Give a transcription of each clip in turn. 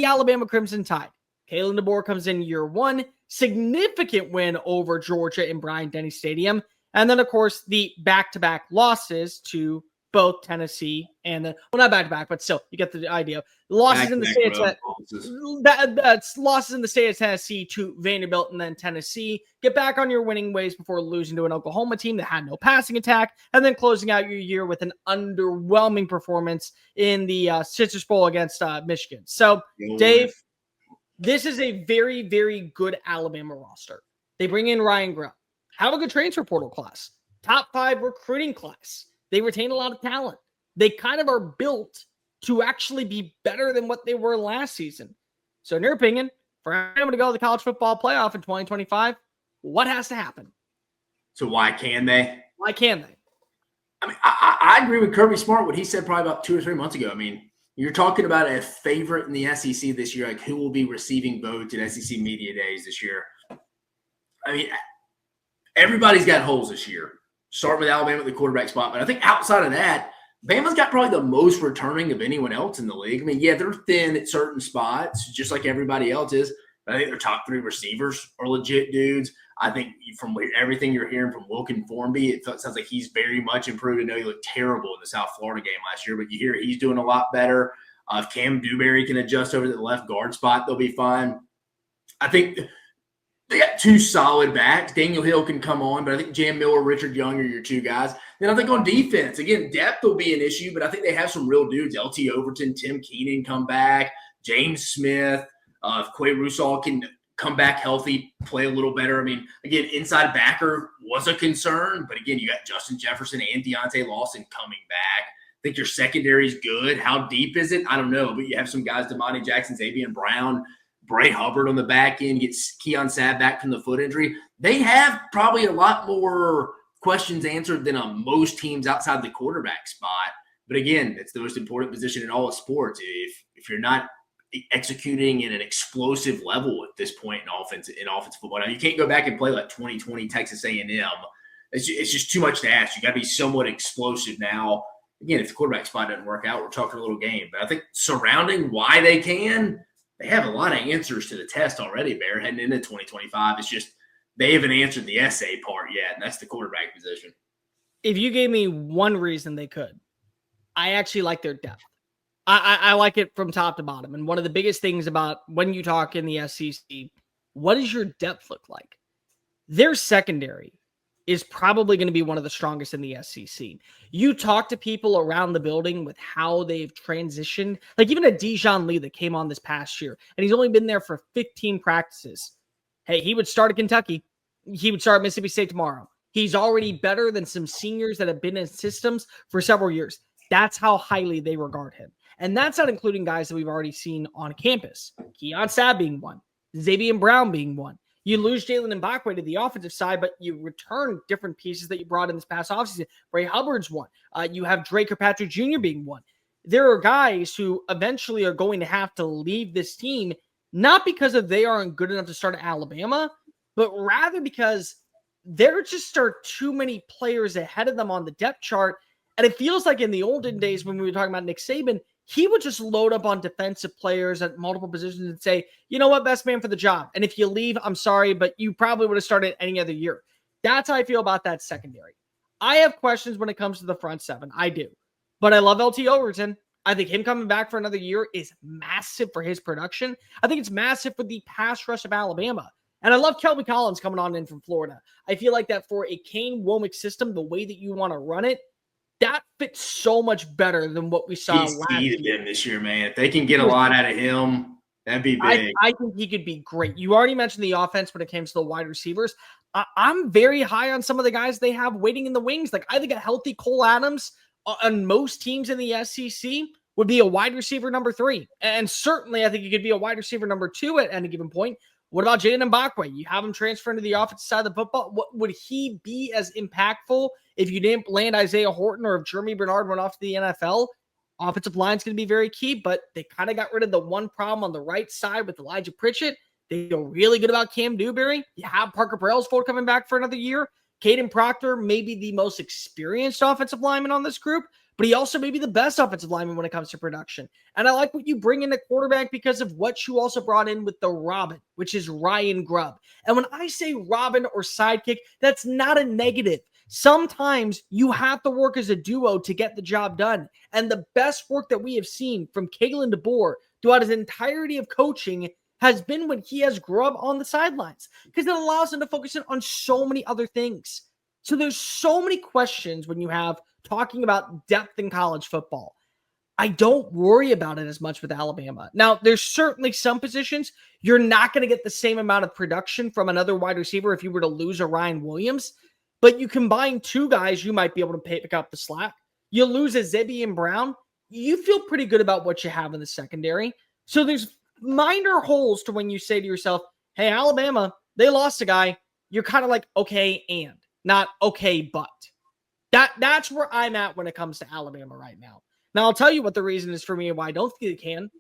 the Alabama Crimson Tide. Kalen DeBoer comes in year one, significant win over Georgia in Bryant-Denny Stadium. And then, of course, the back-to-back losses to both Tennessee and not back-to-back, but still, you get the idea. Losses in the state that's losses in the state of Tennessee to Vanderbilt and then Tennessee. Get back on your winning ways before losing to an Oklahoma team that had no passing attack, and then closing out your year with an underwhelming performance in the Citrus Bowl against Michigan. So, Dave, this is a very, very good Alabama roster. They bring in Ryan Grubb. Have a good transfer portal class. Top 5 recruiting class. They retain a lot of talent. They kind of are built to actually be better than what they were last season. So in your opinion, for Alabama to go to the college football playoff in 2025, what has to happen? So why can they? Why can they? I mean, I agree with Kirby Smart, what he said probably about 2 or 3 months ago. I mean, you're talking about a favorite in the SEC this year, like who will be receiving votes at SEC Media Days this year. I mean, everybody's got holes this year. Starting with Alabama at the quarterback spot. But I think outside of that, Bama's got probably the most returning of anyone else in the league. I mean, yeah, they're thin at certain spots, just like everybody else is. But I think their top 3 receivers are legit dudes. I think from everything you're hearing from Wilkin Formby, it sounds like he's very much improved. I know he looked terrible in the South Florida game last year, but you hear he's doing a lot better. If Cam Dewberry can adjust over to the left guard spot, they'll be fine. I think they got 2 solid backs. Daniel Hill can come on, but I think Jam Miller, Richard Young are your 2 guys. Then I think on defense, again, depth will be an issue, but I think they have some real dudes. LT Overton, Tim Keenan come back, James Smith. If Quay Rusall can come back healthy, play a little better. I mean, again, inside backer was a concern, but again, you got Justin Jefferson and Deontay Lawson coming back. I think your secondary is good. How deep is it? I don't know, but you have some guys, Damani Jackson, Xavier Brown, Bray Hubbard on the back end, gets Keon Sabb back from the foot injury. They have probably a lot more questions answered than on most teams outside the quarterback spot. But again, it's the most important position in all of sports. If you're not executing in an explosive level at this point in offense football, now you can't go back and play like 2020 Texas A&M. It's just too much to ask. You got to be somewhat explosive now. Again, if the quarterback spot doesn't work out, we're talking a little game. But I think surrounding why they have a lot of answers to the test already, Bear, heading into 2025. It's just they haven't answered the essay part yet, and that's the quarterback position. If you gave me one reason they could, I actually like their depth. I like it from top to bottom. And one of the biggest things about when you talk in the SEC, what does your depth look like? Their secondary is probably going to be one of the strongest in the SEC. You talk to people around the building with how they've transitioned, like even a Dijon Lee that came on this past year, and he's only been there for 15 practices. Hey, he would start at Kentucky. He would start at Mississippi State tomorrow. He's already better than some seniors that have been in systems for several years. That's how highly they regard him. And that's not including guys that we've already seen on campus. Keon Sabb being one. Xavier Brown being one. You lose Jalen Mbakwe to the offensive side, but you return different pieces that you brought in this past offseason. Bray Hubbard's one. You have Drake Kirkpatrick Jr. being one. There are guys who eventually are going to have to leave this team, not because of they aren't good enough to start at Alabama, but rather because there just are too many players ahead of them on the depth chart. And it feels like in the olden days when we were talking about Nick Saban, he would just load up on defensive players at multiple positions and say, you know what, best man for the job. And if you leave, I'm sorry, but you probably would have started any other year. That's how I feel about that secondary. I have questions when it comes to the front seven. I do. But I love LT Overton. I think him coming back for another year is massive for his production. I think it's massive for the pass rush of Alabama. And I love Kelby Collins coming on in from Florida. I feel like that for a Kane Womack system, the way that you want to run it, that fits so much better than what we saw last year. Him this year, man. If they can get a lot out of him, that'd be big. I think he could be great. You already mentioned the offense when it comes to the wide receivers. I'm very high on some of the guys they have waiting in the wings. Like I think a healthy Cole Adams on most teams in the SEC would be a wide receiver number 3. And certainly I think he could be a wide receiver number 2 at any given point. What about Jaden Mbakwe? You have him transfer into the offensive side of the football. What would he be as impactful if you didn't land Isaiah Horton or if Jeremy Bernard went off to the NFL? Offensive line's going to be very key, but they kind of got rid of the one problem on the right side with Elijah Pritchett. They feel really good about Cam Dewberry. You have Parker Brailsford coming back for another year. Caden Proctor may be the most experienced offensive lineman on this group, but he also may be the best offensive lineman when it comes to production. And I like what you bring in at quarterback because of what you also brought in with the Robin, which is Ryan Grubb. And when I say Robin or sidekick, that's not a negative. Sometimes you have to work as a duo to get the job done. And the best work that we have seen from Kalen DeBoer throughout his entirety of coaching has been when he has Grubb on the sidelines, because it allows him to focus in on so many other things. So there's so many questions when you have talking about depth in college football. I don't worry about it as much with Alabama. Now, there's certainly some positions you're not going to get the same amount of production from another wide receiver if you were to lose a Ryan Williams, but you combine two guys, you might be able to pick up the slack. You lose a Zebby and Brown, you feel pretty good about what you have in the secondary. So there's minor holes to when you say to yourself, hey, Alabama, they lost a guy. You're kind of like, okay, and not okay, but. That's where I'm at when it comes to Alabama right now. Now, I'll tell you what the reason is for me and why I don't think they can.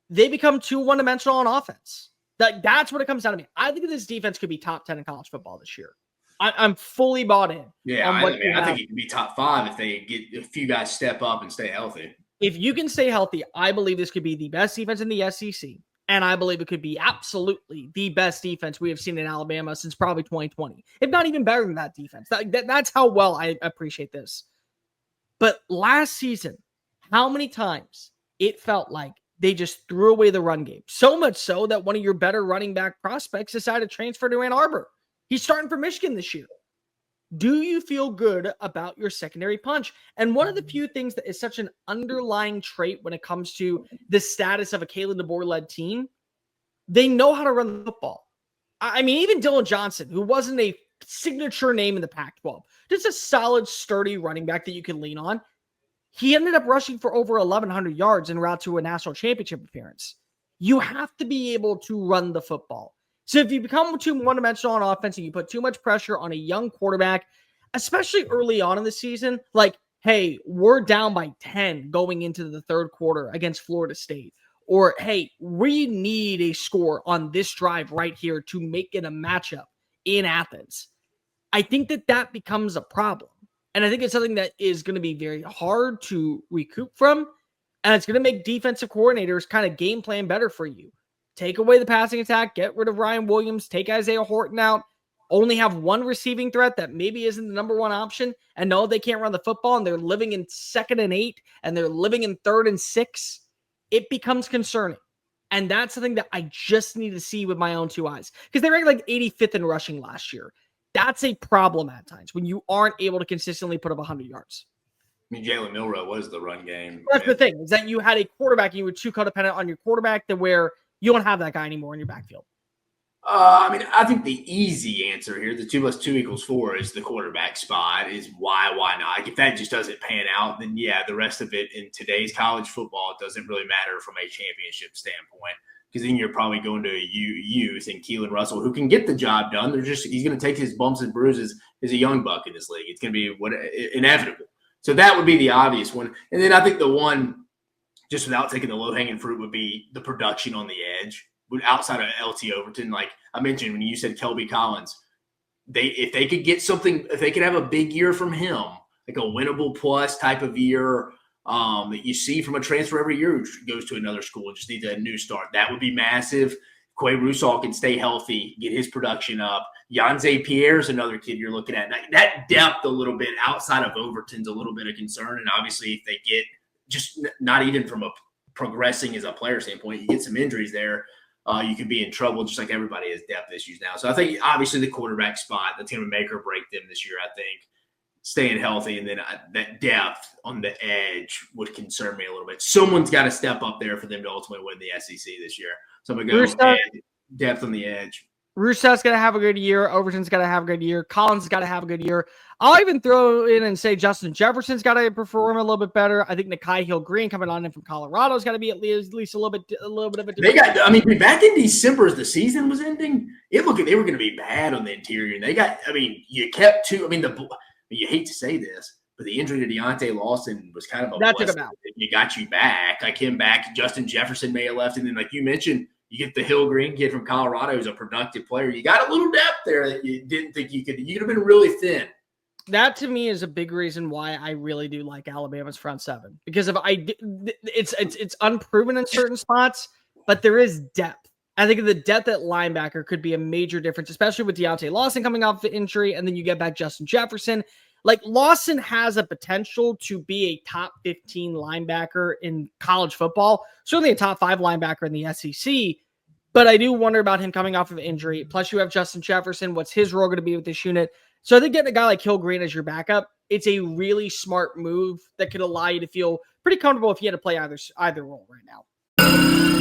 They become too one-dimensional on offense. That's what it comes down to me. I think this defense could be top 10 in college football this year. I'm fully bought in. Yeah, I think it could be top 5 if they get a few guys step up and stay healthy. If you can stay healthy, I believe this could be the best defense in the SEC. And I believe it could be absolutely the best defense we have seen in Alabama since probably 2020. If not even better than that defense. That's how well I appreciate this. But last season, how many times it felt like they just threw away the run game? So much so that one of your better running back prospects decided to transfer to Ann Arbor. He's starting for Michigan this year. Do you feel good about your secondary punch? And one of the few things that is such an underlying trait when it comes to the status of a Kalen DeBoer-led team, they know how to run the football. I mean, even Dylan Johnson, who wasn't a signature name in the Pac-12, just a solid, sturdy running back that you can lean on. He ended up rushing for over 1,100 yards en route to a national championship appearance. You have to be able to run the football. So if you become too one-dimensional on offense and you put too much pressure on a young quarterback, especially early on in the season, like, hey, we're down by 10 going into the third quarter against Florida State, or, hey, we need a score on this drive right here to make it a matchup in Athens, I think that becomes a problem. And I think it's something that is going to be very hard to recoup from, and it's going to make defensive coordinators kind of game plan better for you. Take away the passing attack, get rid of Ryan Williams, take Isaiah Horton out, only have one receiving threat that maybe isn't the number one option, and no, they can't run the football, and they're living in 2nd and 8, and they're living in 3rd and 6. It becomes concerning. And that's something that I just need to see with my own two eyes. Because they ranked like 85th in rushing last year. That's a problem at times when you aren't able to consistently put up 100 yards. I mean, Jalen Milroe was the run game. That's the thing, is that you had a quarterback and you were too codependent on your quarterback to where you don't have that guy anymore in your backfield. I mean, I think the easy answer here, the 2 + 2 = 4, is the quarterback spot. Is why not? Like, if that just doesn't pan out, then yeah, the rest of it in today's college football doesn't really matter from a championship standpoint. Because then you're probably going to a youth and Keelan Russell, who can get the job done. He's going to take his bumps and bruises as a young buck in this league. It's going to be inevitable. So that would be the obvious one. And then I think the one, just without taking the low-hanging fruit, would be the production on the edge. Outside of LT Overton, like I mentioned when you said Kelby Collins, if they could get something, if they could have a big year from him, like a winnable plus type of year that you see from a transfer every year who goes to another school and just needs a new start, that would be massive. Quay Rusall can stay healthy, get his production up. Yanze Pierre's another kid you're looking at. That depth a little bit outside of Overton's a little bit of concern. And obviously if they get just not even from a progressing as a player standpoint, you get some injuries there. You could be in trouble just like everybody has depth issues now. So I think obviously the quarterback spot, that's going to make or break them this year, I think. Staying healthy, and then that depth on the edge would concern me a little bit. Someone's got to step up there for them to ultimately win the SEC this year. So I'm going to go depth on the edge. Rousseau's got to have a good year. Overton's got to have a good year. Collins has got to have a good year. I'll even throw in and say Justin Jefferson's got to perform a little bit better. I think Nikai Hill-Green coming on in from Colorado's got to be at least a little bit of a difference. I mean, back in December as the season was ending, they were going to be bad on the interior. And you kept two. I mean, you hate to say this, but the injury to Deontay Lawson was kind of a blessing. You got you back. Like him back, Justin Jefferson may have left. And then, like you mentioned, you get the Hill-Green kid from Colorado who's a productive player. You got a little depth there that you didn't think you could. You could have been really thin. That to me is a big reason why I really do like Alabama's front seven, because it's unproven in certain spots, but there is depth. I think the depth at linebacker could be a major difference, especially with Deontay Lawson coming off the injury, and then you get back Justin Jefferson. Like, Lawson has a potential to be a top 15 linebacker in college football, certainly a top 5 linebacker in the SEC. But I do wonder about him coming off of injury. Plus, you have Justin Jefferson. What's his role going to be with this unit? So I think getting a guy like Hill Green as your backup, it's a really smart move that could allow you to feel pretty comfortable if you had to play either role right now.